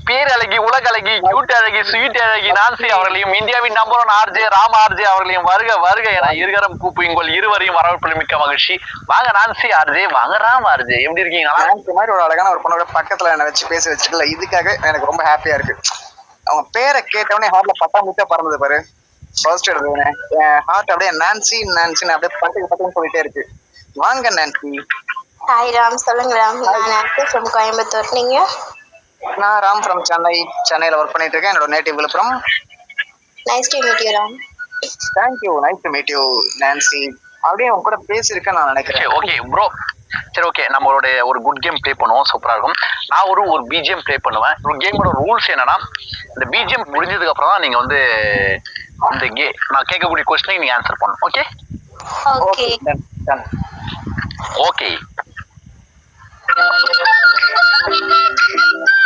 பேர் அழகி, உலக அழகி, கியூட் அழகி, ஸ்வீட் அழகி நான்சி அவர்களையும் இந்தியாவின் நம்பர் 1 ஆர்ஜே ராம் ஆர்ஜே அவர்களையும் வருக வருக என இருகரம் கூப்பி உங்கள் இருவரையும் வரவேற்பு மிக்க மகிழ்ச்சி. வாங்க நான்சி ஆர்ஜே, வாங்க ராம் ஆர்ஜே, எப்படி இருக்கீங்க? இந்த மாதிரி ஒரு அழகான ஒரு பொண்ணோட பக்கத்துல என்ன வச்சு பேச வச்சுக்கல, இதுக்காக எனக்கு ரொம்ப ஹாப்பியா இருக்கு. அவங்க பேரை கேட்டவனே ஹார்ட்ல பட்டா முட்டா பறந்தது பாரு. ஃபர்ஸ்ட் எடுத்தவனே என் ஹார்ட் அப்படியே நான்சி நான்சின்னு அப்படியே பட்டுன்னு சொல்லிட்டே இருக்கு. வாங்க நான்சி. ஹாய் ராம், சொல்லுங்க ராம். நான் ஆக்சுவலி ஃப்ரம் கோயம்புத்தூர். நீங்க? நான் ராம் ஃப்ரம் சென்னையில ஒர்க் பண்ணிட்டு இருக்கேன். என்னோட native Villupuram. Nice to meet you Ram. Thank you, nice to meet you Nancy. அப்படியே உங்க கூட பேசியிருக்கேன் நான் நினைக்கிறேன். ஓகே ப்ரோ, சரி ஓகே, நம்மளோட ஒரு குட் கேம் ப்ளே பண்ணுவோம், சூப்பரா இருக்கும். நான் ஒரு பிஜிஎம் ப்ளே பண்ணுவேன். ஒரு கேமோட ரூல்ஸ் என்னன்னா, இந்த பிஜிஎம் முடிஞ்சதுக்கு அப்புறம் தான் நீங்க வந்து இந்த நான் கேட்கக்கூடிய கொஸ்டினை நீங்க ஆன்சர் பண்ணணும். Okay okay okay.